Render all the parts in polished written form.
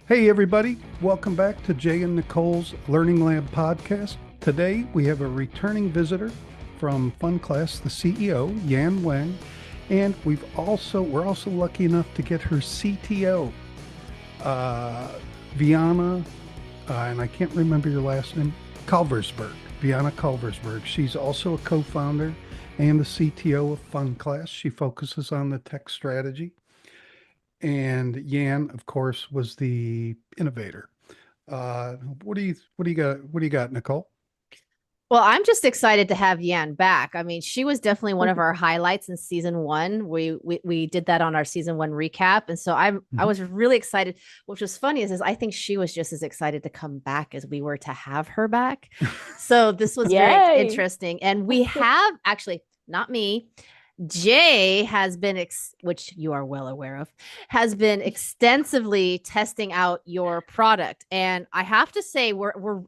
Hey, everybody. Welcome back to Jay and Nichole's Learning Lab podcast. Today, we have a returning visitor from Fun Class, the CEO, Yan Wang, and we're also lucky enough to get her CTO, Viana, and I can't remember your last name, Culversberg, Viana Culversberg. She's also a co-founder and the CTO of Fun Class. She focuses on the tech strategy. And Yan, of course, was the innovator. What do you got, Nichole? Well, I'm just excited to have Yan back. I mean, she was definitely one of our highlights in season one. We did that on our season one recap, and so I was really excited. Which was funny is I think she was just as excited to come back as we were to have her back. So this was very interesting, and we have actually not me. Jay has been, which you are well aware of, has been extensively testing out your product, and I have to say,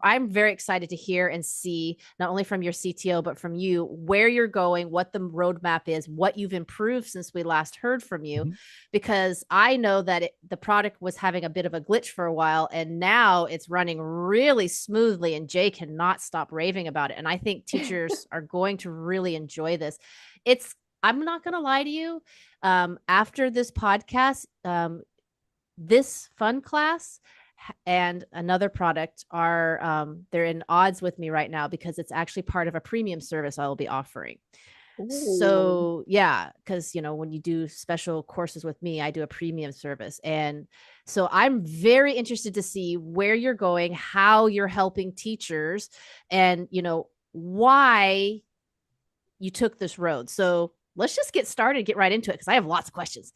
I'm very excited to hear and see not only from your CTO but from you where you're going, what the roadmap is, what you've improved since we last heard from you, because I know that the product was having a bit of a glitch for a while, and now it's running really smoothly, and Jay cannot stop raving about it, and I think teachers are going to really enjoy this. I'm not going to lie to you. After this podcast, this Fun Class and another product they're in odds with me right now because it's actually part of a premium service I will be offering. Ooh. So yeah, because when you do special courses with me, I do a premium service. And so I'm very interested to see where you're going, how you're helping teachers, and why you took this road. So let's just get started, get right into it, because I have lots of questions.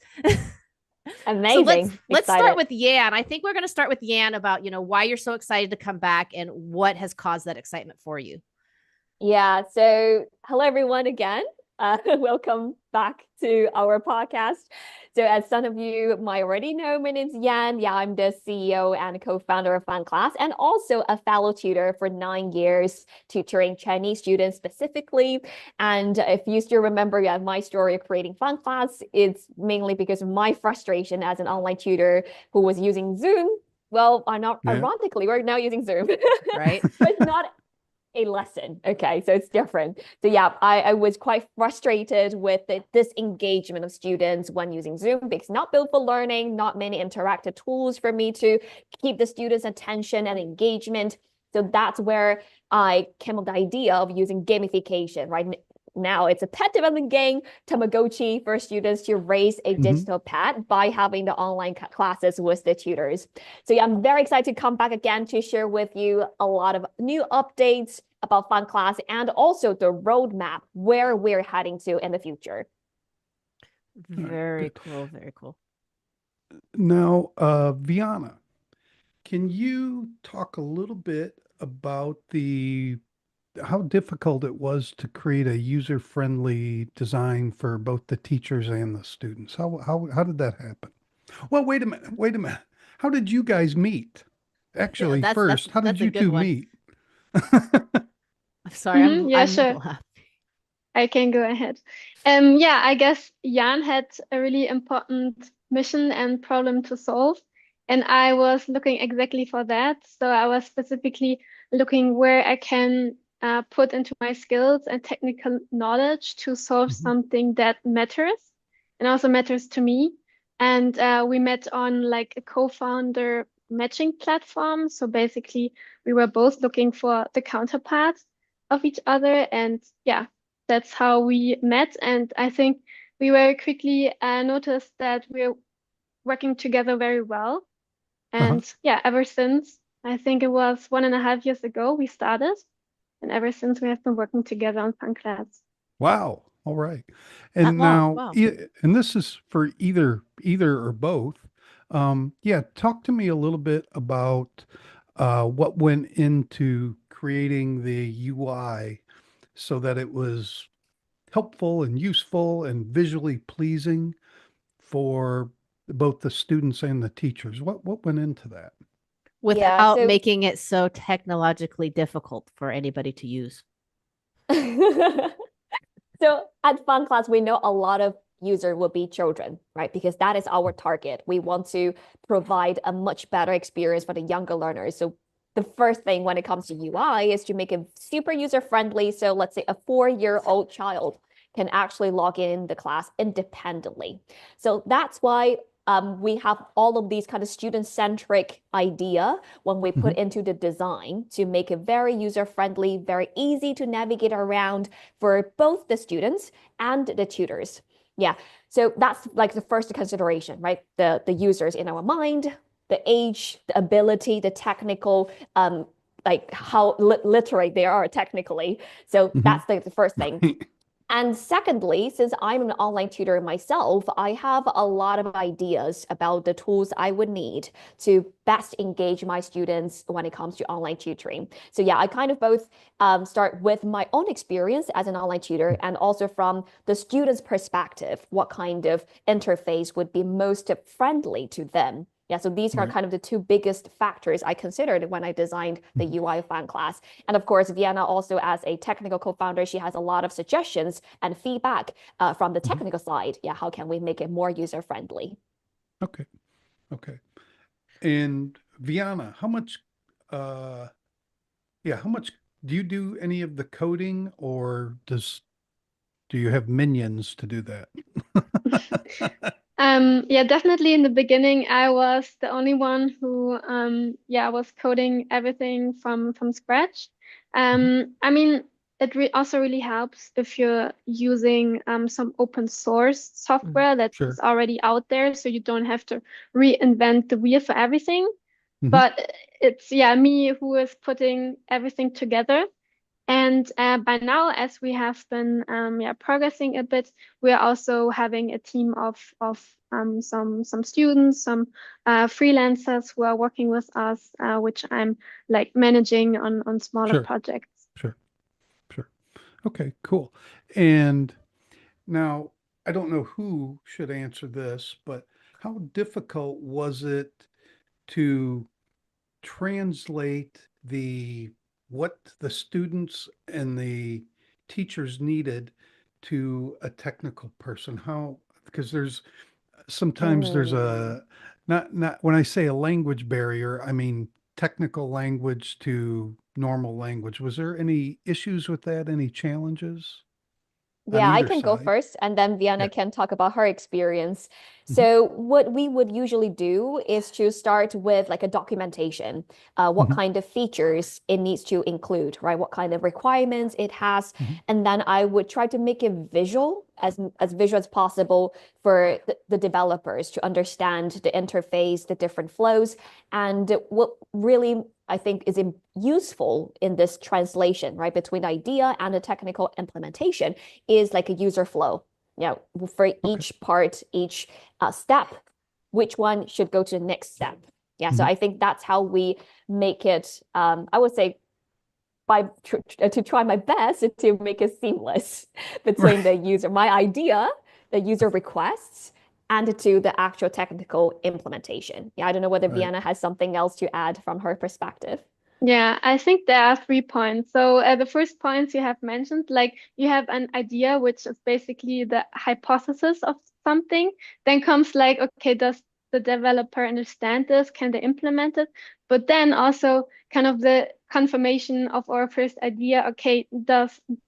Amazing. So let's start with Yan. I think we're going to start with Yan about, why you're so excited to come back and what has caused that excitement for you. Yeah. So hello, everyone, again. Welcome back to our podcast. So as some of you might already know, my name's Yan. Yeah, I'm the CEO and co-founder of Fun Class and also a fellow tutor for 9 years, tutoring Chinese students specifically. And if you still remember my story of creating Fun Class, it's mainly because of my frustration as an online tutor who was using Zoom. Well, ironically, we're now using Zoom. Right. But it's not a lesson. Okay, so it's different. So yeah, I was quite frustrated with the disengagement of students when using Zoom because not built for learning, not many interactive tools for me to keep the students' attention and engagement. So that's where I came up with the idea of using gamification, right? Now it's a pet development game, Tamagotchi, for students to raise a digital pet by having the online classes with the tutors. So yeah, I'm very excited to come back again to share with you a lot of new updates about Fun Class and also the roadmap where we're heading to in the future. Very cool. Very cool. Now, Viana, can you talk a little bit about how difficult it was to create a user-friendly design for both the teachers and the students? How did that happen? Well, wait a minute. How did you guys meet? Actually, first, how did you two meet? I'm sorry, I'm sure. I can go ahead. Yeah, I guess Yan had a really important mission and problem to solve, and I was looking exactly for that. So I was specifically looking where I can put into my skills and technical knowledge to solve something that matters and also matters to me. And we met on like a co-founder matching platform. So basically, we were both looking for the counterparts of each other. And yeah, that's how we met. And I think we very quickly noticed that we're working together very well. And yeah, ever since, I think it was 1.5 years ago, we started. And ever since, we have been working together on Fun Class. Wow. All right. And now, and this is for either or both. Yeah, talk to me a little bit about what went into creating the UI so that it was helpful and useful and visually pleasing for both the students and the teachers. What went into that? Without making it so technologically difficult for anybody to use. So at Fun Class, we know a lot of user will be children, right? Because that is our target. We want to provide a much better experience for the younger learners. So the first thing when it comes to UI is to make it super user-friendly. So let's say a 4-year-old child can actually log in the class independently. So that's why we have all of these kind of student-centric idea when we put into the design to make it very user-friendly, very easy to navigate around for both the students and the tutors. Yeah, so that's like the first consideration, right? The users in our mind, the age, the ability, the technical, like how literate they are technically. So that's the first thing. And secondly, since I'm an online tutor myself, I have a lot of ideas about the tools I would need to best engage my students when it comes to online tutoring. So yeah, I kind of both start with my own experience as an online tutor and also from the student's perspective, what kind of interface would be most friendly to them. Yeah, so these are kind of the two biggest factors I considered when I designed the UI fan class. And of course, Viana also as a technical co-founder, she has a lot of suggestions and feedback from the technical side. Yeah, how can we make it more user-friendly? Okay. And Viana, how much do you do any of the coding, or do you have minions to do that? Yeah, definitely in the beginning, I was the only one who, was coding everything from scratch. I mean, it also really helps if you're using some open source software that is already out there, so you don't have to reinvent the wheel for everything. But it's me who is putting everything together. And by now, as we have been progressing a bit, we are also having a team of some students, some freelancers who are working with us, which I'm like managing on smaller projects. Sure. Okay, cool. And now, I don't know who should answer this, but how difficult was it to translate what the students and the teachers needed to a technical person? Because sometimes there's not when I say a language barrier, I mean technical language to normal language. Was there any issues with that? Any challenges on Yeah, I either can go side? first, and then Viana Yeah. can talk about her experience. So what we would usually do is to start with like a documentation, what kind of features it needs to include, right? What kind of requirements it has. And then I would try to make it visual, as visual as possible for the developers to understand the interface, the different flows. And what really I think is useful in this translation, right, between idea and the technical implementation is like a user flow. You know, for each part, each step, which one should go to the next step. Yeah, so I think that's how we make it, I would say, to try my best to make it seamless between the user, my idea, the user requests, and to the actual technical implementation. Yeah, I don't know whether Viana has something else to add from her perspective. Yeah, I think there are 3 points. So the first points you have mentioned, like you have an idea, which is basically the hypothesis of something. Then comes like, okay, does the developer understand this? Can they implement it? But then also kind of the confirmation of our first idea. Okay,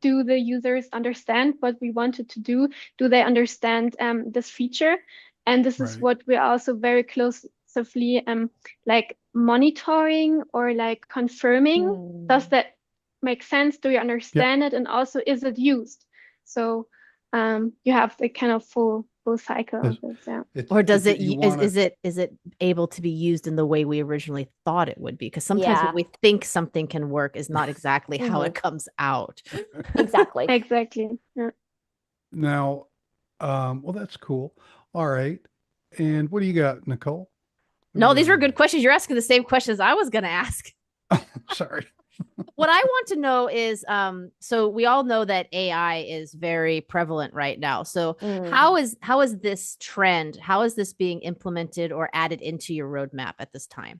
do the users understand what we wanted to do? Do they understand this feature? And this is what we're also very closely like monitoring or like confirming. Does that make sense? Do you understand it? And also, is it used? So you have the kind of full cycle of this. Yeah. Or does it is it able to be used in the way we originally thought it would be? Because sometimes what we think something can work is not exactly how it comes out. Exactly. Yeah. Now, well, that's cool. All right. And what do you got, Nichole? No, these were good questions. You're asking the same questions I was going to ask. Sorry. What I want to know is, so we all know that AI is very prevalent right now. So how is this trend? How is this being implemented or added into your roadmap at this time?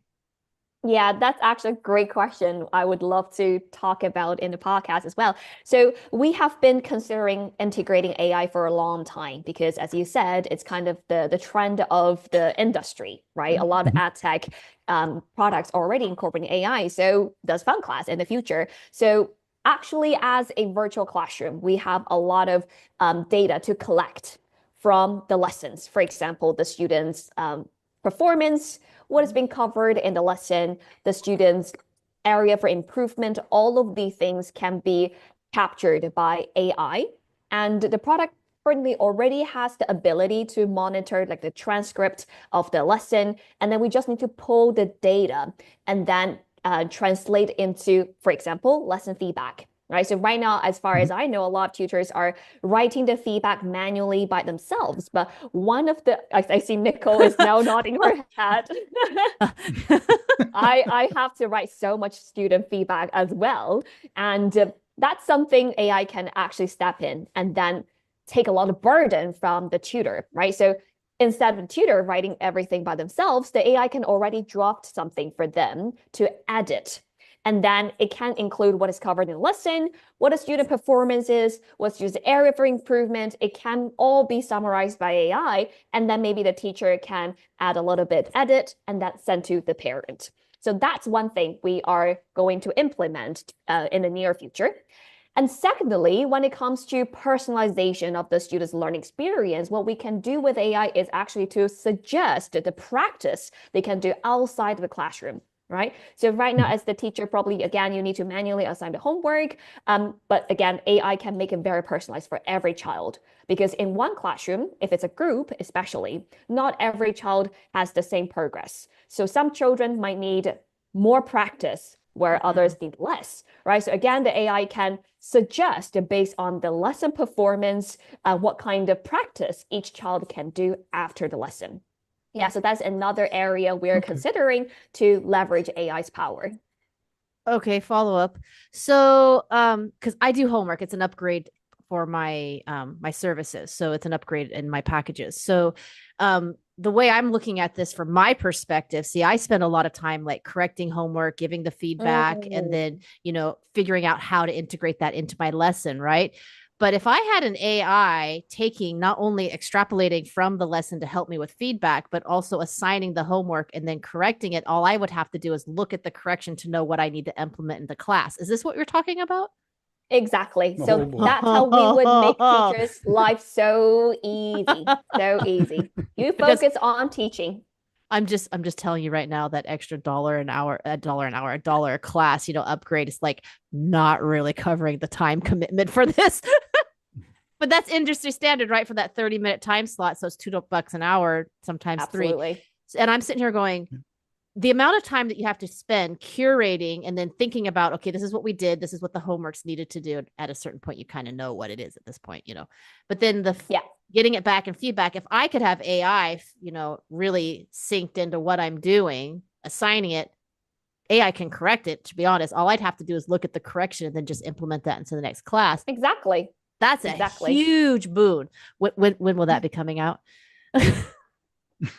Yeah, that's actually a great question. I would love to talk about in the podcast as well. So we have been considering integrating AI for a long time because, as you said, it's kind of the trend of the industry, right? A lot of Mhm. ad tech products already incorporating AI. So does Fun Class in the future. So actually, as a virtual classroom, we have a lot of data to collect from the lessons. For example, the students' performance, what has been covered in the lesson, the students' area for improvement, all of these things can be captured by AI. And the product currently already has the ability to monitor like the transcript of the lesson. And then we just need to pull the data and then translate into, for example, lesson feedback. Right. So right now, as far as Mhm. I know, a lot of tutors are writing the feedback manually by themselves. But one of the, I see Nichole is now nodding her head. I have to write so much student feedback as well. And that's something AI can actually step in and then take a lot of burden from the tutor, right? So instead of the tutor writing everything by themselves, the AI can already draft something for them to edit. And then it can include what is covered in the lesson, what a student performance is, what's just the area for improvement. It can all be summarized by AI. And then maybe the teacher can add a little bit edit and that's sent to the parent. So that's one thing we are going to implement in the near future. And secondly, when it comes to personalization of the student's learning experience, what we can do with AI is actually to suggest the practice they can do outside of the classroom. Right. So right now, as the teacher, probably again, you need to manually assign the homework. But again, AI can make it very personalized for every child because in one classroom, if it's a group, especially, not every child has the same progress. So some children might need more practice where others need less, right? So again, the AI can suggest based on the lesson performance, what kind of practice each child can do after the lesson. Yeah, so that's another area we're Okay. considering to leverage AI's power. Okay, follow up. So, because I do homework, it's an upgrade for my my services. So it's an upgrade in my packages. So, the way I'm looking at this from my perspective, see, I spend a lot of time like correcting homework, giving the feedback, and then, figuring out how to integrate that into my lesson, right? But if I had an AI taking not only extrapolating from the lesson to help me with feedback, but also assigning the homework and then correcting it, all I would have to do is look at the correction to know what I need to implement in the class. Is this what you're talking about? Exactly. Oh So boy. that's how we would make teachers' life so easy. So easy. You Because focus on teaching. I'm just telling you right now that extra dollar an hour, a dollar a class, upgrade is like not really covering the time commitment for this. But that's industry standard, right? For that 30-minute time slot. So it's $2 an hour, sometimes three. Absolutely. And I'm sitting here going, the amount of time that you have to spend curating and then thinking about, okay, this is what we did. This is what the homework's needed to do. At a certain point, you kind of know what it is at this point, But then Yeah. getting it back and feedback, if I could have AI, really synced into what I'm doing, assigning it, AI can correct it. To be honest, all I'd have to do is look at the correction and then just implement that into the next class. Exactly. That's a Exactly. huge boon. When will that be coming out?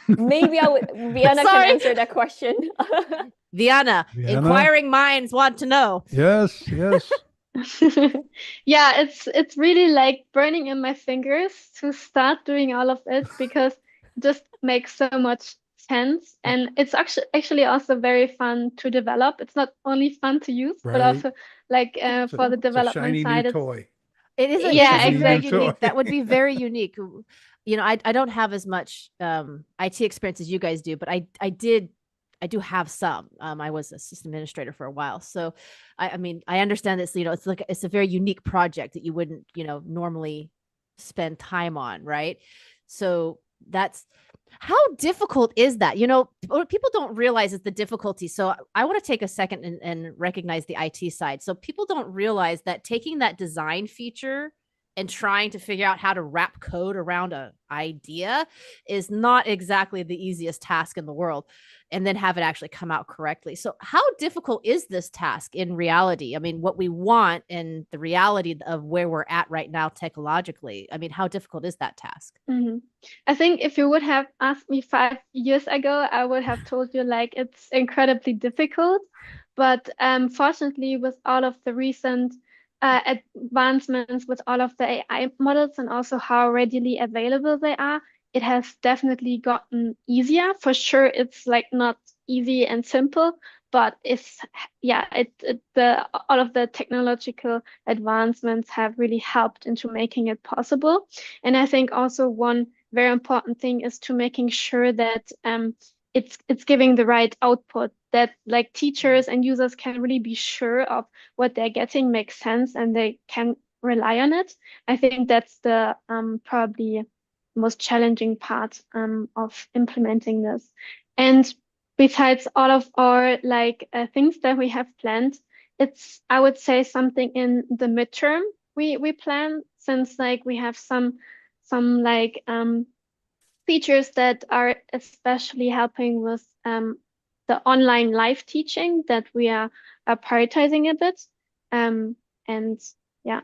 Maybe Viana can Sorry. answer that question. Viana, inquiring minds want to know. Yes, yes. Yeah, it's really like burning in my fingers to start doing all of it because it just makes so much sense and it's actually also very fun to develop. It's not only fun to use, but Right. also like It's for the it's a development shiny side, new it's toy. It is Yeah, very exactly. unique. That would be very unique. I don't have as much IT experience as you guys do, but I do have some. I was a system administrator for a while. So I mean, I understand this, it's a very unique project that you wouldn't, normally spend time on, right? So that's how difficult is that? What people don't realize is the difficulty. So I want to take a second and recognize the IT side. So people don't realize that taking that design feature and trying to figure out how to wrap code around an idea is not exactly the easiest task in the world, and then have it actually come out correctly. So how difficult is this task in reality? I mean, what we want and the reality of where we're at right now technologically, I mean, how difficult is that task? I think if you would have asked me 5 years ago, I would have told you like it's incredibly difficult. But fortunately, with all of the recent advancements, with all of the AI models, and also how readily available they are, it has definitely gotten easier. For sure, it's like not easy and simple, but it's yeah, the all of the technological advancements have really helped into making it possible. And I think also one very important thing is to making sure that it's giving the right output, that like teachers and users can really be sure of what they're getting makes sense and they can rely on it. I think that's the probably most challenging part of implementing this. And besides all of our like things that we have planned, it's I would say something in the midterm we plan, since like we have some like features that are especially helping with the online live teaching that we are prioritizing a bit. And yeah.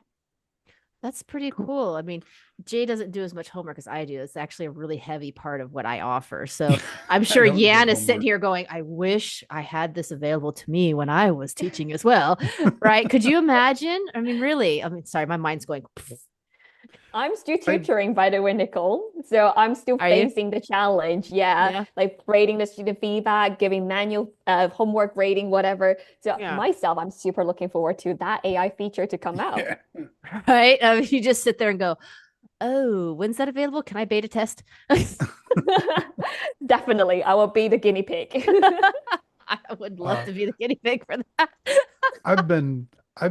That's pretty cool. I mean, Jay doesn't do as much homework as I do. It's actually a really heavy part of what I offer. So I'm sure Yan is sitting here going, I wish I had this available to me when I was teaching as well. Right? Could you imagine? I mean, really? I mean, sorry, my mind's going. I'm still tutoring, by the way, Nichole. So I'm still facing the challenge. Yeah. Like rating the student feedback, giving manual homework rating, whatever. So myself, I'm super looking forward to that AI feature to come out. Right? You just sit there and go, oh, when's that available? Can I beta test? Definitely. I will be the guinea pig. I would love to be the guinea pig for that. I've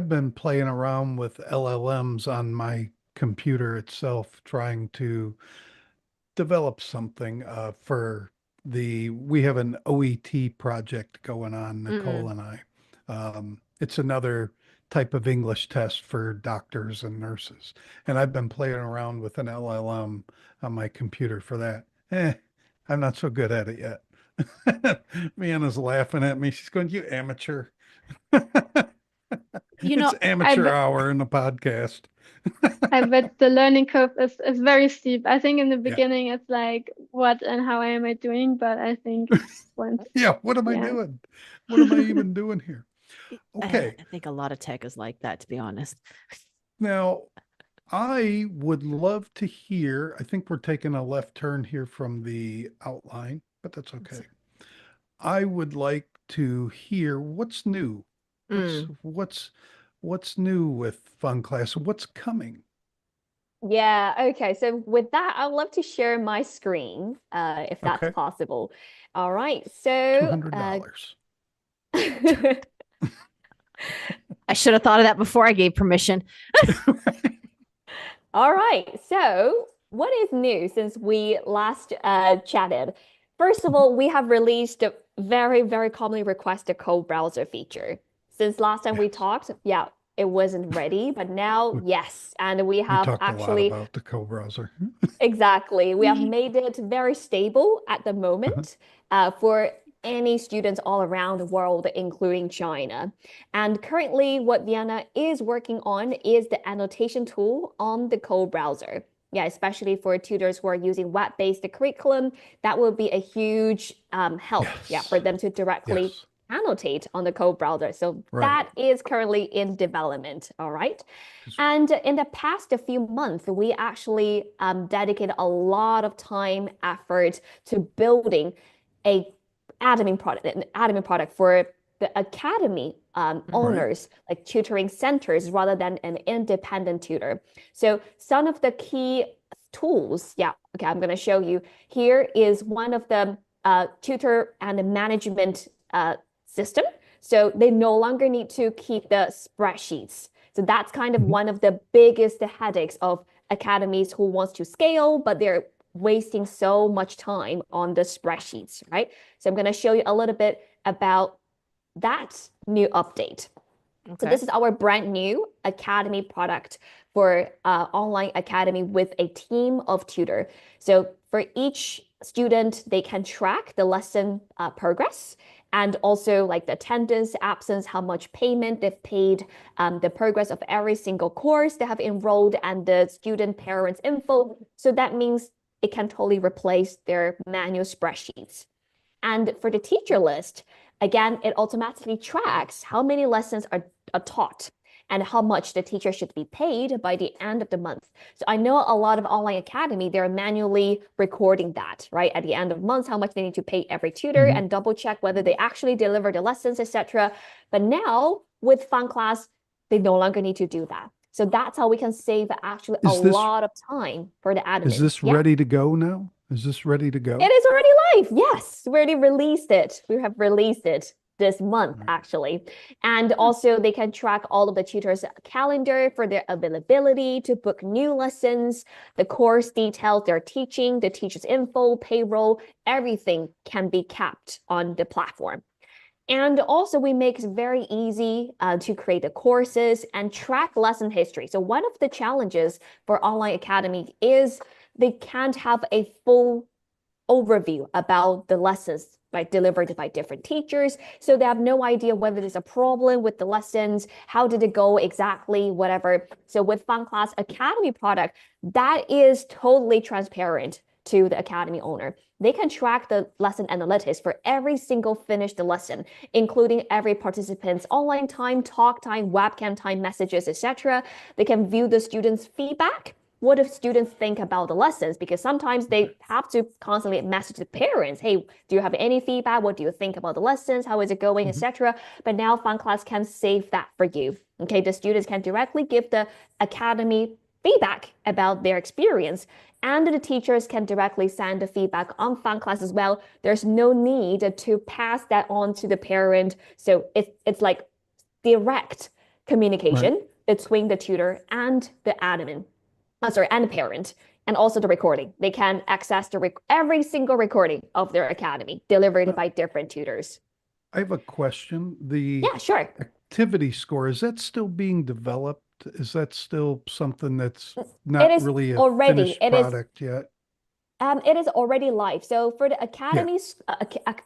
been playing around with LLMs on my computer itself, trying to develop something we have an OET project going on, Nichole and I. It's another type of English test for doctors and nurses. And I've been playing around with an LLM on my computer for that. I'm not so good at it yet. Viana's laughing at me. She's going, you amateur. It's amateur hour in the podcast. I bet the learning curve is very steep. I think in the beginning it's like, what and how am I doing? But I think once what am I doing? What am I even doing here? Okay. I think a lot of tech is like that, to be honest. Now, I would love to hear, I think we're taking a left turn here from the outline, but that's okay. I would like to hear what's new. What's new with Fun Class? What's coming? Yeah, okay. So with that, I'd love to share my screen, if that's possible. All right. So $200. I should have thought of that before I gave permission. All right. So what is new since we last chatted? First of all, we have released a very, very commonly requested code browser feature. Since last time we talked, it wasn't ready, but now, yes. And we have actually a lot about the co-browser. Exactly. We have made it very stable at the moment for any students all around the world, including China. And currently, what Viana is working on is the annotation tool on the co-browser. Yeah, especially for tutors who are using web-based curriculum, that will be a huge help for them to directly annotate on the code browser. So that is currently in development. All right. And in the past few months, we actually dedicated a lot of time, effort to building an admin product for the academy owners, like tutoring centers, rather than an independent tutor. So some of the key tools, I'm going to show you. Here is one of the tutor and management system. So they no longer need to keep the spreadsheets. So that's kind of one of the biggest headaches of academies who wants to scale, but they're wasting so much time on the spreadsheets, right? So I'm going to show you a little bit about that new update. So this is our brand new academy product for online academy with a team of tutor. So for each student, they can track the lesson progress and also like the attendance, absence, how much payment they've paid, the progress of every single course they have enrolled, and the student parents info. So that means it can totally replace their manual spreadsheets. And for the teacher list, again, it automatically tracks how many lessons are taught and how much the teacher should be paid by the end of the month. So I know a lot of online academy, they're manually recording that, right? At the end of months, how much they need to pay every tutor and double check whether they actually deliver the lessons, etc. But now with Fun Class, they no longer need to do that. So that's how we can save actually a lot of time for the admin. Is this ready to go now? Is this ready to go? It is already live. Yes, we already released it. We have released it this month, actually. And also they can track all of the tutors' calendar for their availability to book new lessons, the course details they're teaching, the teacher's info, payroll, everything can be kept on the platform. And also we make it very easy to create the courses and track lesson history. So one of the challenges for online academy is they can't have a full overview about the lessons delivered by different teachers. So they have no idea whether there's a problem with the lessons, how did it go exactly, whatever. So with Fun Class Academy product, that is totally transparent to the academy owner. They can track the lesson analytics for every single finished lesson, including every participant's online time, talk time, webcam time, messages, etc. They can view the students' feedback. What do students think about the lessons? Because sometimes they have to constantly message the parents, hey, do you have any feedback? What do you think about the lessons? How is it going, etc. But now Fun Class can save that for you. Okay, the students can directly give the academy feedback about their experience, and the teachers can directly send the feedback on Fun Class as well. There's no need to pass that on to the parent. So it's like direct communication between the tutor and the admin. And the parent, and also the recording. They can access every single recording of their academy delivered by different tutors. I have a question. The sure. activity score, is that still being developed? Is that still something that's not really a finished product yet? It is already live. So for the academy's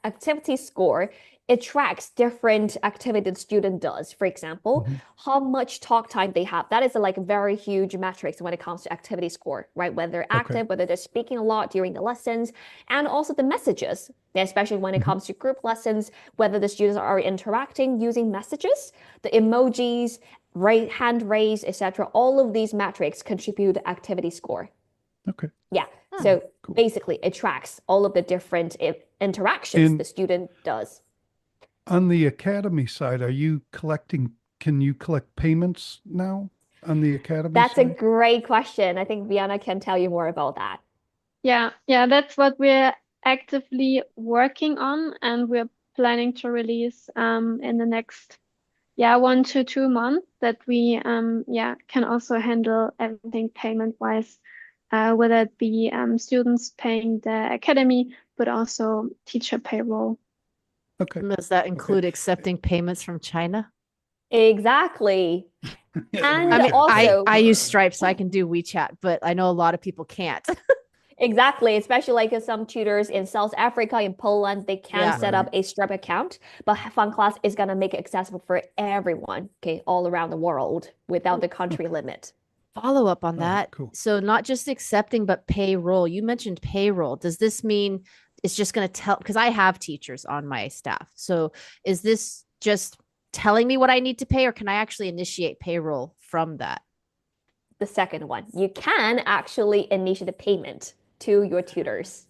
activity score, it tracks different activity the student does. For example, how much talk time they have. That is a very huge metrics when it comes to activity score, right? Whether they're active, whether they're speaking a lot during the lessons, and also the messages, especially when it comes to group lessons, whether the students are interacting using messages, the emojis, hand raise, etc. All of these metrics contribute to activity score. Okay. Yeah. So basically it tracks all of the different interactions the student does. On the academy side, can you collect payments now on the academy That's side? a great question. I think Viana can tell you more about that. Yeah, that's what we're actively working on, and we're planning to release in the next 1 to 2 months, that we can also handle everything payment wise, whether it be students paying the academy, but also teacher payroll. Okay. Does that include accepting payments from China? Exactly. And I mean, also I use Stripe, so I can do WeChat, but I know a lot of people can't. Exactly, especially some tutors in South Africa, in Poland, they can set up a Stripe account, but Fun Class is going to make it accessible for everyone, okay, all around the world without the country limit. Follow up on that. Cool. So not just accepting, but payroll. You mentioned payroll. Does this mean it's just going to tell, because I have teachers on my staff. So is this just telling me what I need to pay, or can I actually initiate payroll from that? The second one, you can actually initiate the payment to your tutors.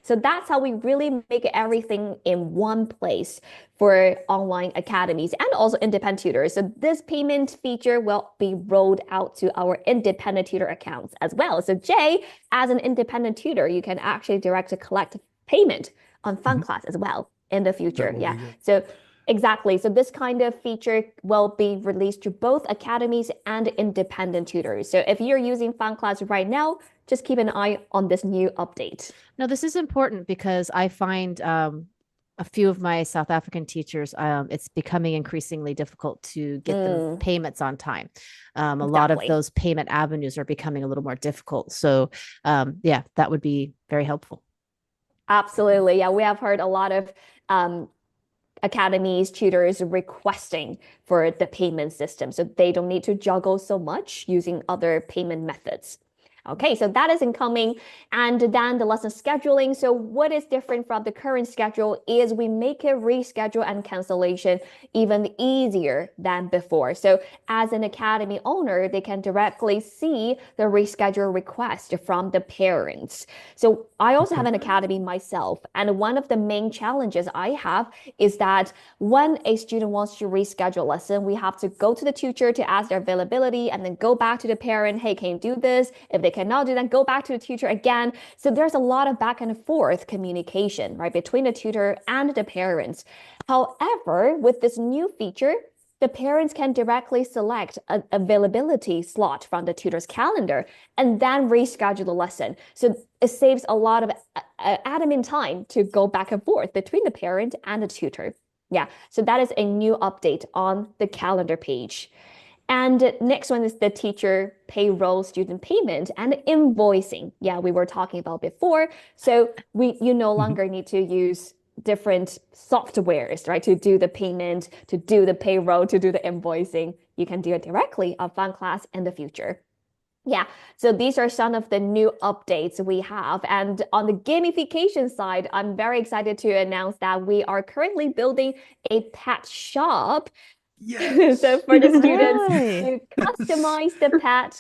So that's how we really make everything in one place for online academies and also independent tutors. So this payment feature will be rolled out to our independent tutor accounts as well. So Jay, as an independent tutor, you can actually direct a collective payment on Fun Class as well in the future. So exactly. So this kind of feature will be released to both academies and independent tutors. So if you're using Fun Class right now, just keep an eye on this new update. Now, this is important because I find a few of my South African teachers, it's becoming increasingly difficult to get them payments on time. A lot of those payment avenues are becoming a little more difficult. So, yeah, that would be very helpful. Absolutely. Yeah, we have heard a lot of academies, tutors requesting for the payment system, so they don't need to juggle so much using other payment methods. Okay, so that is incoming. And then the lesson scheduling. So what is different from the current schedule is we make it reschedule and cancellation even easier than before. So as an academy owner, they can directly see the reschedule request from the parents. So I also have an academy myself. And one of the main challenges I have is that when a student wants to reschedule a lesson, we have to go to the tutor to ask their availability and then go back to the parent. Hey, can you do this? If they cannot do that, go back to the tutor again. So there's a lot of back and forth communication, right, between the tutor and the parents. However, with this new feature, the parents can directly select an availability slot from the tutor's calendar and then reschedule the lesson. So it saves a lot of admin time to go back and forth between the parent and the tutor. Yeah, so that is a new update on the calendar page. And next one is the teacher payroll, student payment, and invoicing. Yeah, we were talking about before. So you no longer need to use different softwares, right, to do the payment, to do the payroll, to do the invoicing. You can do it directly on FunClass in the future. Yeah, so these are some of the new updates we have. And on the gamification side, I'm very excited to announce that we are currently building a pet shop. Yes. So for the students to customize the pet,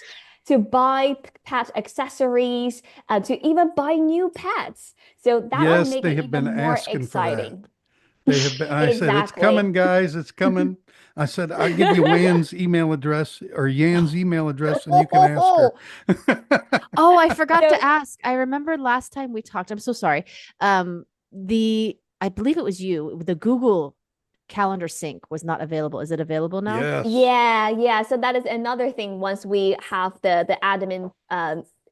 to buy pet accessories, to even buy new pets. So that will make it even more exciting. They have been, I said, it's coming, guys, it's coming. I said, I'll give you Wan's email address or Yan's email address and you can ask her. Oh, I forgot to ask. I remember last time we talked, I'm so sorry. I believe it was you, the Google Calendar sync was not available. Is it available now? Yes. Yeah. So that is another thing. Once we have the admin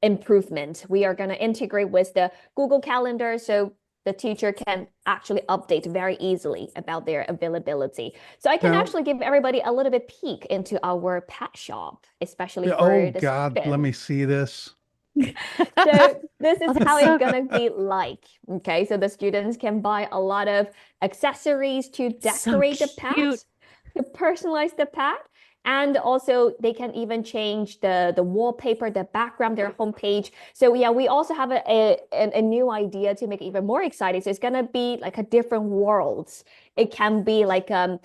improvement, we are going to integrate with the Google Calendar, so the teacher can actually update very easily about their availability. So I can actually give everybody a little bit peek into our pet shop, especially for the students. Let me see this. So this is how it's gonna be like. Okay, so the students can buy a lot of accessories to decorate the pet, to personalize the pet, and also they can even change the wallpaper, the background, their homepage. So yeah, we also have a new idea to make it even more exciting. So it's gonna be like a different worlds. It can be like a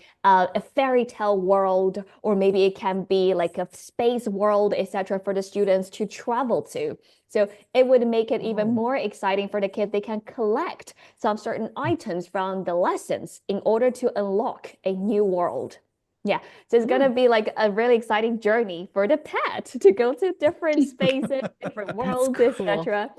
fairy tale world, or maybe it can be like a space world, etc., for the students to travel to. So it would make it even more exciting for the kids. They can collect some certain items from the lessons in order to unlock a new world. Yeah, so it's gonna be like a really exciting journey for the pet to go to different spaces, different worlds, etc.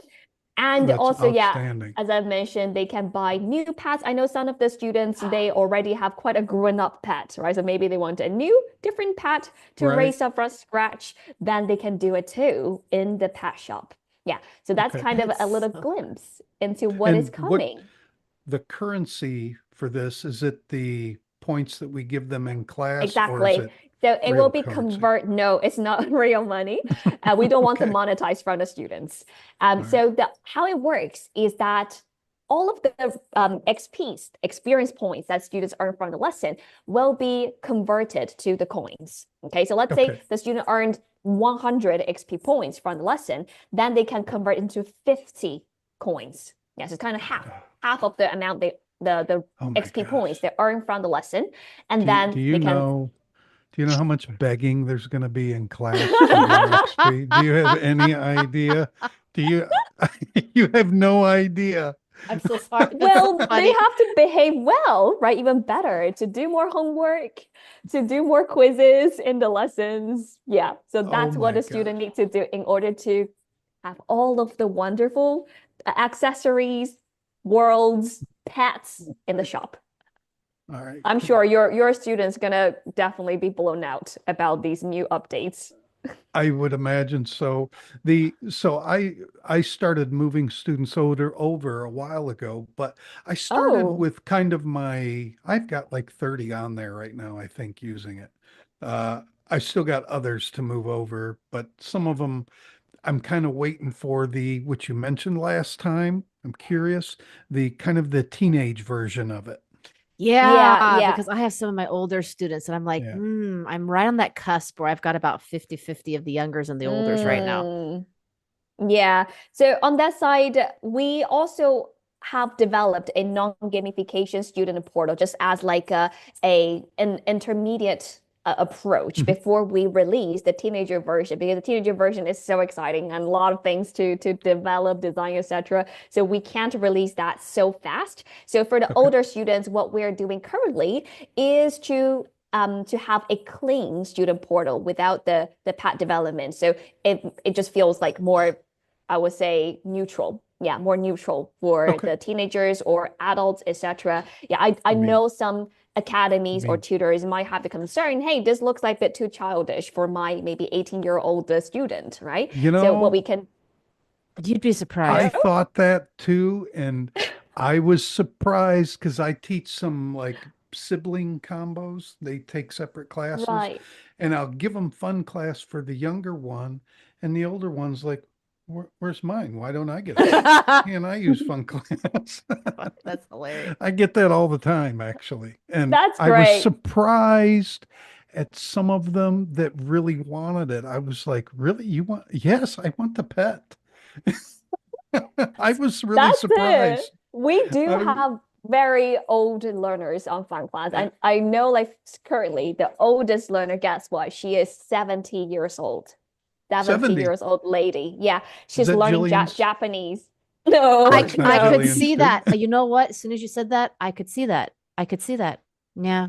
And That's also, yeah, as I mentioned, they can buy new pets. I know some of the students, they already have quite a grown-up pet, right? So maybe they want a new, different pet to raise up from scratch. Then they can do it too in the pet shop. Yeah, so that's kind of a little glimpse into what is coming. The currency for this, is it the points that we give them in class? Exactly. Or is it so it will be no, it's not real money. We don't want to monetize from the students. So how it works is that all of the XPs, experience points that students earn from the lesson will be converted to the coins. Okay, so let's say the student earned 100 XP points from the lesson, then they can convert into 50 coins. Yeah, so it's kind of half of the amount the XP points they earn from the lesson, and do you know how much begging there's going to be in class for XP? Do you have any idea? You have no idea. I'm so sorry. Well, they have to behave well, right? Even better, to do more homework, to do more quizzes in the lessons. Yeah, so that's what a student needs to do in order to have all of the wonderful accessories, worlds, pets in the shop. All right. I'm sure your students gonna definitely be blown out about these new updates. I would imagine so. I started moving students over a while ago, but I started Oh, with kind of I've got like 30 on there right now, I think, using it. I still got others to move over, but some of them I'm kind of waiting for which you mentioned last time. I'm curious, the kind of the teenage version of it. yeah, Yeah, yeah. because I have some of my older students and I'm like, Yeah. I'm right on that cusp where I've got about 50-50 of the youngers and the olders right Right. now. Mm. Yeah. So on that side, we also have developed a non-gamification student portal just as like an intermediate approach Mhm. before we release the teenager version because the teenager version is so exciting and a lot of things to develop, design, etc. So we can't release that so fast. So for the Okay. older students, what we're doing currently is to have a clean student portal without the pad development. So it just feels like more I would say neutral. Yeah, more neutral for Okay. the teenagers or adults, etc. Yeah, I I mean, know some I academies or mean, tutors might have the concern, hey, this looks like a bit too childish for my maybe 18-year-old student, right? you So what know, we can, You'd be I oh, surprised. thought that too, and I was surprised because I teach some like sibling combos. They take separate classes, right. and I'll give them fun class for the younger one, and the older one's like, Where's mine? Why don't I get it? Can't I use fun class?" That's hilarious. I get that all the time, actually, and That's I was great. surprised at some of them that really wanted it. I was like, "Really? You want?" Yes, I want the pet. I was really That's it. surprised. We do I, have very old learners on Fun Class. yeah, I know like currently the oldest learner, guess what? She is 70 years old. 70 70. years old lady. Yeah, Is she's that learning Jillian's? Japanese. Oh, No, it's not I no. could Jillian's see too. that. You know what? As soon as you said that, I could see that. I could see that. Yeah,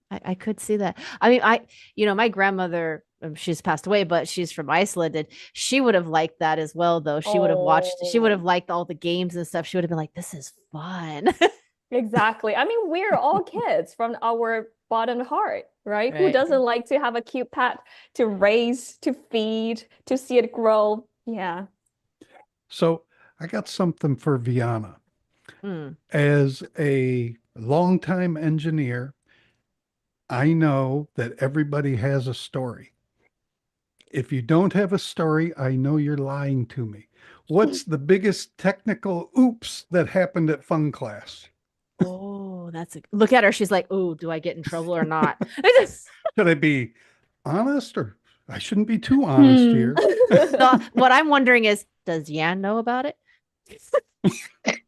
I could see that. I mean, my grandmother, she's passed away, but she's from Iceland, and she would have liked that as well, though. She would have Oh, liked all the games and stuff. She would have been like, this is fun. exactly. I mean, we're all kids from our bottom heart, right? Who Right. doesn't like to have a cute pet to raise, to feed, to see it grow? Yeah. So I got something for Viana. Mm. As a longtime engineer, I know that everybody has a story. If you don't have a story, I know you're lying to me. What's the biggest technical oops that happened at Fun Class? Oh, look at her. She's like, oh, do I get in trouble or not? Should I be honest or I shouldn't be too honest Hmm. here? So what I'm wondering is, does Yan know about it?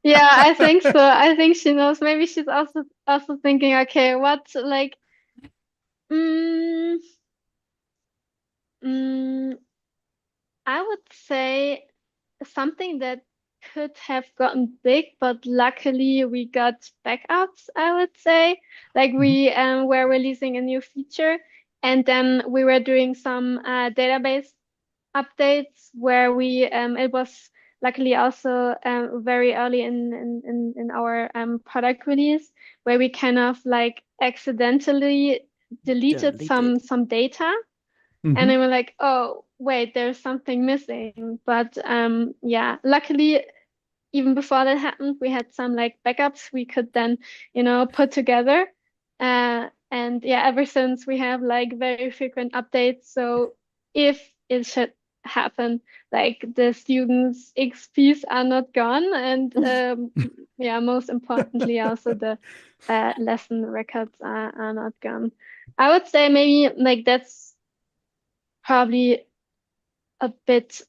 Yeah, I think so. I think she knows. Maybe she's also thinking, okay, what like mm, mm, I would say something that could have gotten big, but luckily we got backups, I would say. Like Mhm. we were releasing a new feature and then we were doing some database updates where we it was luckily also very early in our product release where we kind of like accidentally deleted Deleted. some data and Mhm. then we're like, oh wait, there's something missing. But yeah, luckily even before that happened, we had some like backups we could then, put together. And yeah, ever since we have like very frequent updates. So if it should happen, like the students' XPs are not gone, and yeah, most importantly, also the lesson records are not gone. I would say maybe like that's probably a bit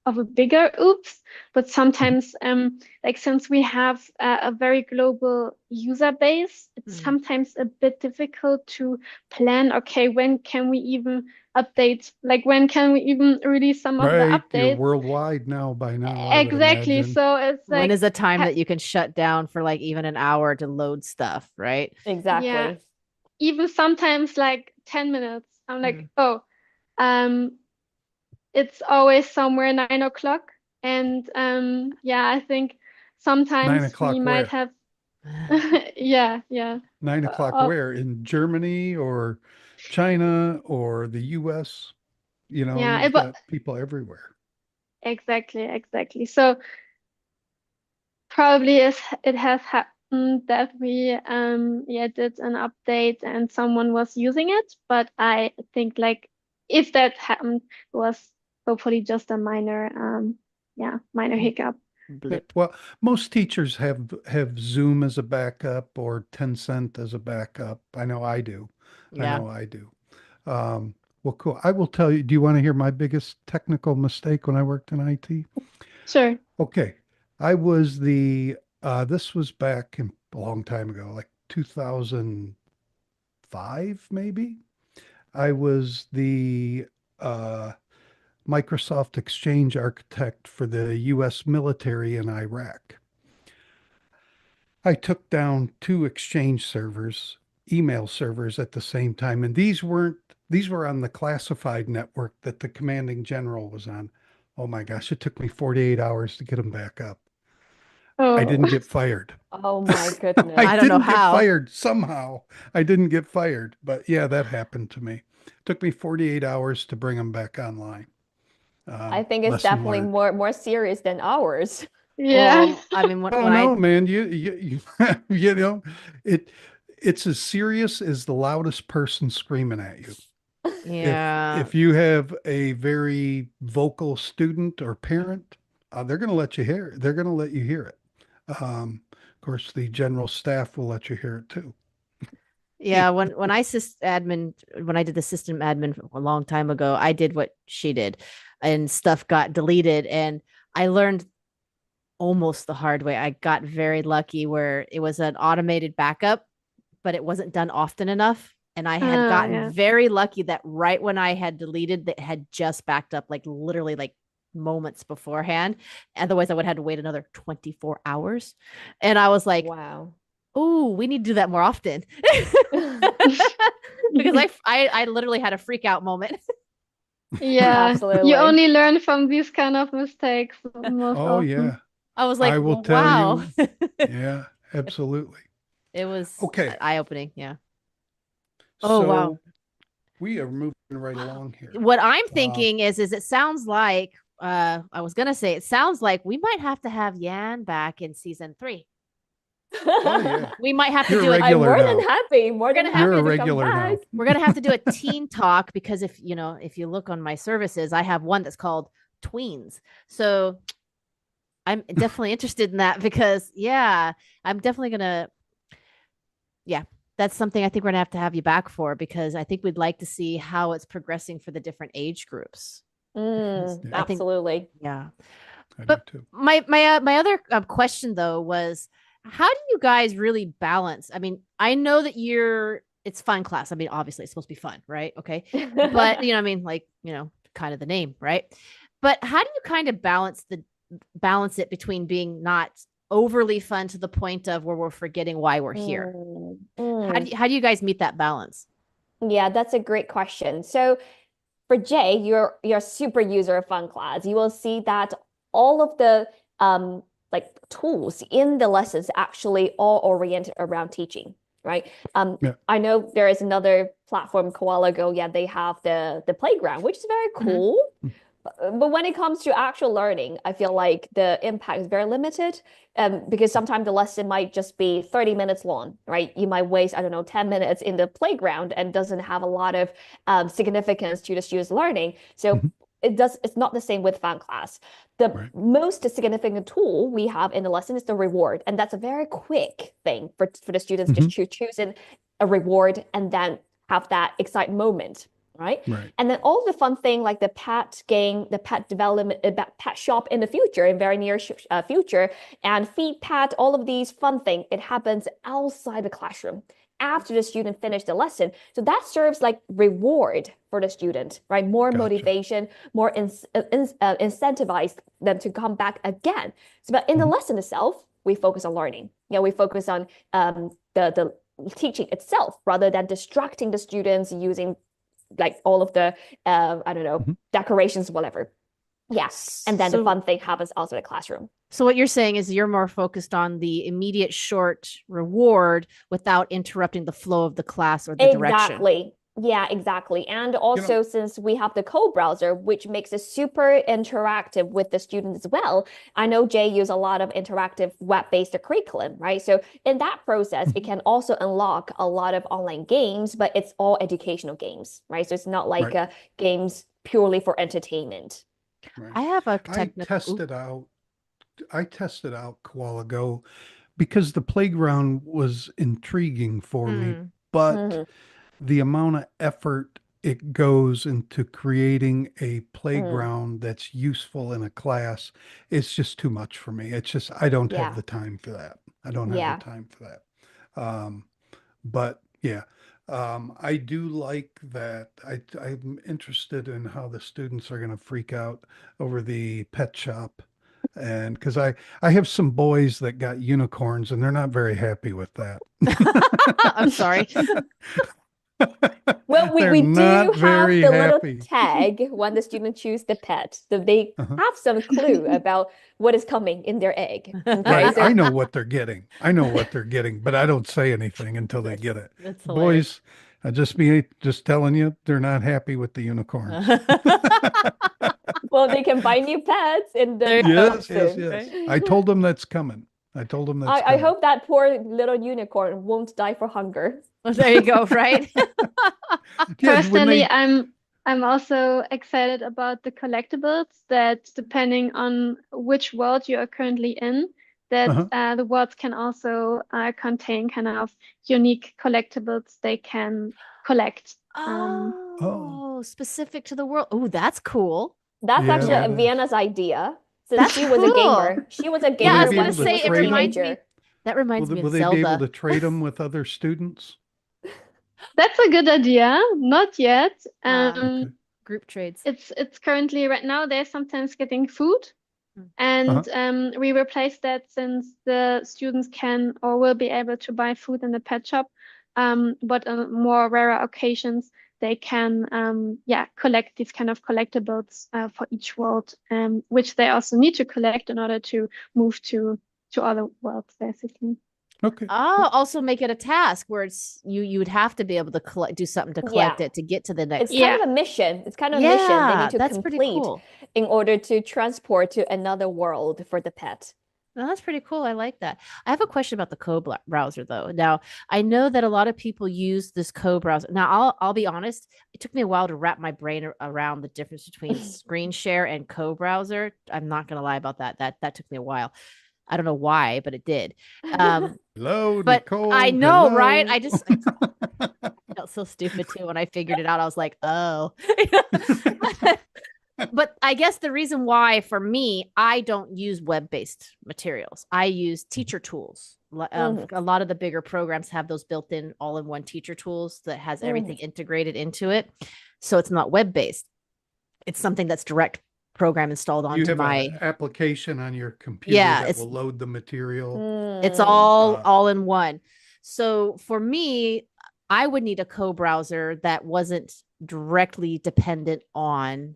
of a bigger oops, but Mhm. sometimes like since we have a very global user base, it's Mm. sometimes a bit difficult to plan, okay, when can we even update? Like when can we even release some of the Right. You're updates? worldwide now by now, I would Exactly. imagine. So it's When like is the time that you can shut down for like even an hour to load stuff, right? yeah, Exactly. even sometimes like 10 minutes. I'm like, Mm. oh, um it's always somewhere 9 o'clock. And yeah, I think Nine sometimes we o'clock might where? have yeah, yeah. 9 o'clock Uh, where? In Germany or China or the US? Yeah, you've got people everywhere. exactly. So probably it has happened that we did an update and someone was using it, but I think like if that happened, it was hopefully just a minor hiccup. Yeah, Blip. well, most teachers have Zoom as a backup or Tencent as a backup. I know I do. I Yeah. know I do. Um, well, cool. I will tell you, do you want to hear my biggest technical mistake when I worked in IT? Sure. Okay. I was this was back a long time ago, like 2005, maybe. I was the uh, Microsoft Exchange architect for the US military in Iraq. I took down two Exchange servers, email servers at the same time, and these were on the classified network that the commanding general was on. Oh my gosh, it took me 48 hours to get them back up. I Oh, didn't get fired. Oh my I goodness. I don't know didn't get how. fired somehow. I didn't get fired, but yeah, that happened to me. Took me 48 hours to bring them back online. I think it's Lesson definitely learned. more serious than ours. yeah. Well, I mean, Oh when I no, man, you know, it it's as serious as the loudest person screaming at you. yeah. If you have a very vocal student or parent, they're going to let you hear it. They're going to let you hear it. Of course, the general staff will let you hear it too. Yeah, when I when I did the system admin a long time ago, I did what she did, and stuff got deleted, and I learned almost the hard way. I got very lucky where it was an automated backup, but it wasn't done often enough. And I had gotten Yeah. very lucky that right when I had deleted, that had just backed up, like literally like moments beforehand. Otherwise, I would have had to wait another 24 hours. And I was like, Wow. oh, we need to do that more often. Because I literally had a freak out moment. Yeah. You Absolutely. only learn from these kind of mistakes most Oh often. yeah, I was like, I will well, tell wow. you. Yeah, absolutely. It was Okay, eye opening. Yeah. Oh, wow. so we are moving right along here. What I'm Um, thinking is it sounds like I was gonna say it sounds like we might have to have Yan back in season 3. oh yeah, We might have to you're a do it. I'm regular more than now. happy, more We're than gonna have You're a happy to come regular back. now. we're gonna have to do a teen talk because if you look on my services, I have one that's called tweens. So I'm definitely interested in that because yeah, I'm definitely gonna yeah, that's something I think we're gonna have to have you back for because I think we'd like to see how it's progressing for the different age groups. Because Yeah, I think Absolutely. yeah. I do But too. my other question though was, how do you guys really balance? I mean, I know that it's fun class. I mean, obviously it's supposed to be fun, right? Okay, but I mean, like kind of the name, right? But how do you kind of balance it between being not overly fun to the point of where we're forgetting why we're here? Mm, How mm. do how do you guys meet that balance? Yeah, that's a great question. So for Jay, you're a super user of Fun Class. You will see that all of the like tools in the lessons actually all oriented around teaching, right? Yeah. I know there is another platform, Koala Go. Yeah, they have the playground, which is very Mhm. cool. But when it comes to actual learning, I feel like the impact is very limited, because sometimes the lesson might just be 30 minutes long, right? You might waste, I don't know, 10 minutes in the playground and doesn't have a lot of significance to the students' learning. So Mhm. it's not the same with Fun Class. The Right. most significant tool we have in the lesson is the reward. And that's a very quick thing for the students Mhm. just to choose a reward and then have that exciting moment, right? Right. And then all the fun thing like the pet game, the pet development, pet shop in the future, in very near future, and feed pet, all of these fun things, it happens outside the classroom after the student finished the lesson. So that serves like reward for the student, right? More Gotcha. motivation, more incentivize them to come back again. So, but in the Mhm. lesson itself, we focus on learning. We focus on the teaching itself rather than distracting the students using like all of the I don't know, Mhm. decorations, whatever. Yeah. And then the So fun thing happens also in the classroom. So what you're saying is you're more focused on the immediate short reward without interrupting the flow of the class or the direction. Exactly. Yeah, exactly. And You know, also, since we have the code browser, which makes it super interactive with the student as well. I know Jay use a lot of interactive web-based curriculum, right? So in that process, it mhm, can also unlock a lot of online games, but it's all educational games, right? So it's not like right, games purely for entertainment. right. I have a I technical. tested out, I tested out a while ago because the playground was intriguing for me, Mm, but Hmm. the amount of effort it goes into creating a Mm, playground that's useful in a class, it's just too much for me. It's just, I don't have yeah, the time for that. I don't have the yeah. time for that. But yeah, I do like that. I'm interested in how the students are going to freak out over the pet shop. And because I have some boys that got unicorns and they're not very happy with that. I'm sorry. Well, we, They're we do not have very the little happy. tag when the student choose the pet. So they Uh-huh. have some clue about what is coming in their egg. Okay. Right. So I know what they're getting. I know what they're getting, but I don't say anything until they get it. That's hilarious. Boys, I just telling you, they're not happy with the unicorns. well, they can buy new pets in the There you pet go. shop Yes, yes, soon. yes. Right? I told them that's coming. I told them that's I coming. hope that poor little unicorn won't die for hunger. Well, there you go, right? Yeah, when Personally, they I'm also excited about the collectibles that depending on which world you are currently in, that uh-huh. the worlds can also contain kind of unique collectibles they can collect. Um, Oh, Oh, specific to the world. Oh, that's cool. That's yeah, actually that Yeah, is. Vienna's idea, since that's she was a cool. gamer. She was a Yeah, Will I they gamer was be gonna when able she to say was it a trade them? reminds teenager. me that reminds me Will of they be able Zelda. to trade them with other students? that's a good idea. Not yet. Okay. Group trades. It's currently right now they're sometimes getting food. Mm. Uh-huh. And we replaced that since the students can or will be able to buy food in the pet shop. But on more rarer occasions, they can collect these kind of collectibles for each world, which they also need to collect in order to move to other worlds, basically. Okay, Oh, cool. also make it a task where it's you would have to be able to collect do something to Yeah. collect it to get to the It's next. kind Yeah. of a mission. It's kind of a mission they need Yeah, to that's pretty complete cool. in order to transport to another world for the pet. No, that's pretty cool. I like that. I have a question about the browser though. Now, I know that a lot of people use this code browser. Now, I'll be honest, it took me a while to wrap my brain around the difference between screen share and code browser. I'm not going to lie about that. That took me a while. I don't know why, but it did. Um, Hello, but I Nicole. know, right? Hello. I felt so stupid too when I figured it out. I was like, oh. But I guess the reason why for me, I don't use web-based materials. I use teacher tools. Mhm, A lot of the bigger programs have those built-in all-in-one teacher tools that has everything mhm. integrated into it. So it's not web-based. It's something that's direct program installed You onto have an my, application on your computer yeah, that will load the material. it's Mm. Uh, all in one. So for me, I would need a co-browser that wasn't directly dependent on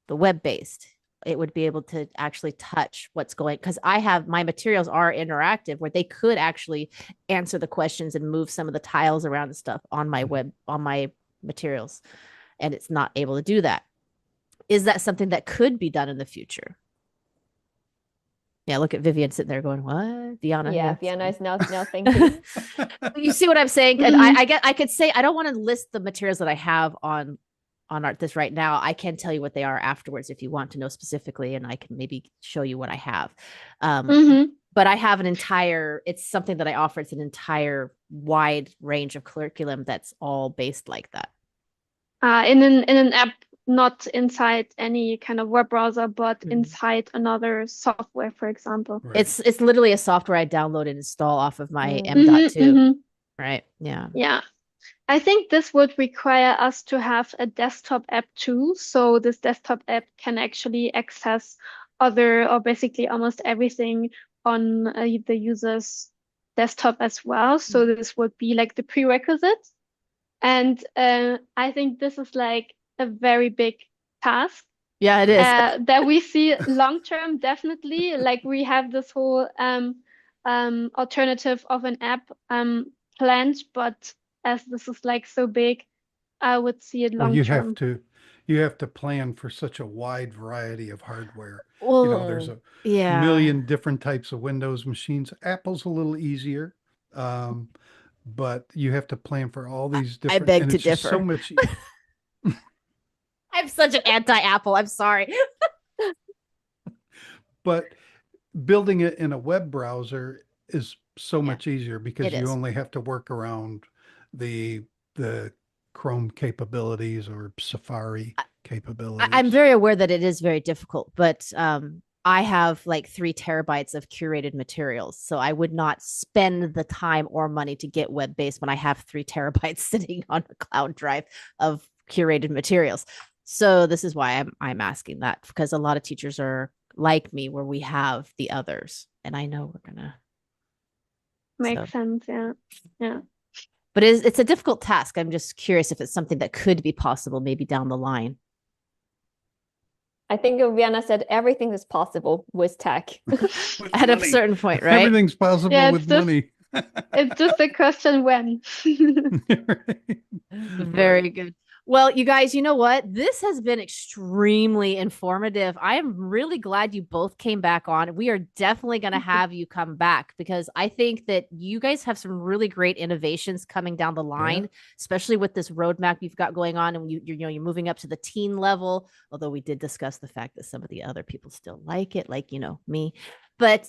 the web based. It would be able to actually touch what's going because I have my materials are interactive where they could actually answer the questions and move some of the tiles around and stuff on my web on my materials, and it's not able to do that. Is that something that could be done in the future? Yeah, look at Vivian sitting there going, "What, Viana?" Yeah, Yeah. Vienna is now thinking. You see what I'm saying? And Mhm. I get I could say I don't want to list the materials that I have on art this right now. I can tell you what they are afterwards if you want to know specifically, and I can maybe show you what I have. Um, Mhm. but I have an entire. It's something that I offer. It's an entire wide range of curriculum that's all based like that. In an app, not inside any kind of web browser, but Mm. inside another software, for example. right. It's literally a software I download and install off of my Mm. Hmm. M.2. Hmm. Right? Yeah. Yeah. I think this would require us to have a desktop app too. So this desktop app can actually access other or basically almost everything on the user's desktop as well. So this would be like the prerequisite. And I think this is like a very big task Yeah, it Right. is. that we see long term, definitely. Like we have this whole alternative of an app planned, but as this is like so big, I would see it Well, long term. you have to plan for such a wide variety of hardware. There's Well, a yeah. million different types of Windows machines. Apple's a little easier, but you have to plan for all these I different, beg and to it's just so differ. much. I'm such an anti-Apple. I'm sorry. But building it in a web browser is so Yeah, much easier because it you is. only have to work around the Chrome capabilities or Safari I'm capabilities. very aware that it is very difficult, but I have like 3 terabytes of curated materials. So I would not spend the time or money to get web based when I have 3 terabytes sitting on a cloud drive of curated materials. So this is why I'm asking that, because a lot of teachers are like me where we have the others. And I know we're gonna Makes sense. Yeah. Yeah. but it's a difficult task. I'm just curious if it's something that could be possible maybe down the line. I think Vienna said everything is possible with tech. With At a money. certain point, right? Everything's possible Yeah, with money. it's just a question when. Right. Very good. Well, you guys, you know what? This has been extremely informative. I am really glad you both came back on. We are definitely going to have you come back because I think that you guys have some really great innovations coming down the line, especially with this roadmap you've got going on, and you're moving up to the teen level. Although we did discuss the fact that some of the other people still like it, like me. But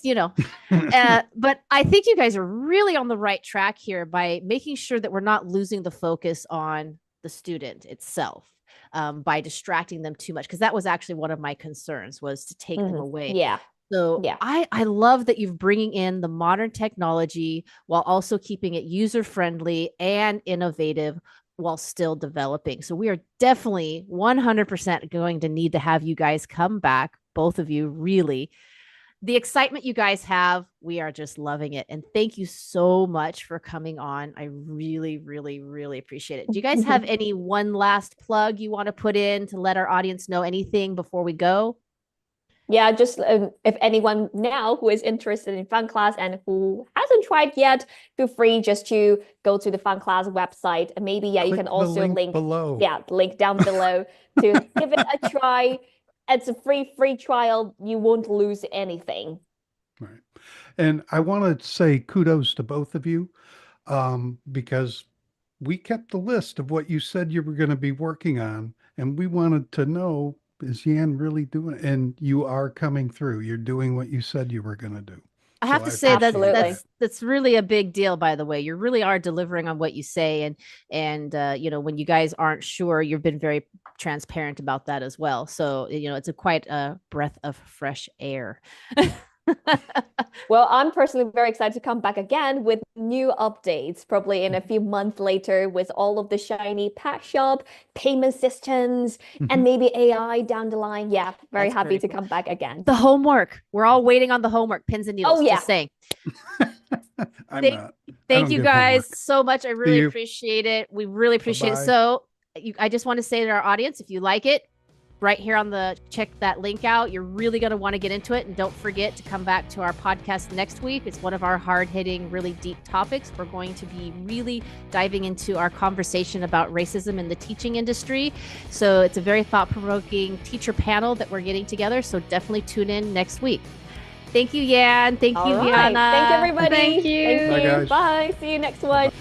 but I think you guys are really on the right track here by making sure that we're not losing the focus on the student itself by distracting them too much, because that was actually one of my concerns, was to take them away. Yeah. So Yeah. I love that you're bringing in the modern technology while also keeping it user friendly and innovative while still developing. So we are definitely 100% going to need to have you guys come back, both of you, really. The excitement you guys have, we are just loving it. And thank you so much for coming on. I really, really, really appreciate it. Do you guys have any one last plug you want to put in to let our audience know anything before we go? Yeah, just if anyone now who is interested in Fun Class and who hasn't tried yet, feel free just to go to the Fun Class website, and maybe you can also link below. Link down below to give it a try. It's a free trial. You won't lose anything. Right. And I want to say kudos to both of you because we kept the list of what you said you were going to be working on, and we wanted to know, is Yan really doing it? And you are coming through. You're doing what you said you were going to do. I have to say Absolutely. that's really a big deal, by the way. You really are delivering on what you say. And when you guys aren't sure, you've been very transparent about that as well. So, it's quite a breath of fresh air. Well, I'm personally very excited to come back again with new updates, probably in a few months later, with all of the shiny pet shop, payment systems, and maybe AI down the line. Yeah, very happy to come back again. The homework. We're all waiting on the homework, pins and needles. Oh, yeah. Just saying. Thank you guys so much. I really appreciate it. We really appreciate it. So I just want to say to our audience, if you like it, right here check that link out. You're really going to want to get into it. And don't forget to come back to our podcast next week. It's one of our hard-hitting, really deep topics. We're going to be really diving into our conversation about racism in the teaching industry. So it's a very thought-provoking teacher panel that we're getting together. So definitely tune in next week. Thank you, Yan. Thank you, Viana. Thank you, everybody. Thank you. Thank you. Bye, guys. Bye. See you next one.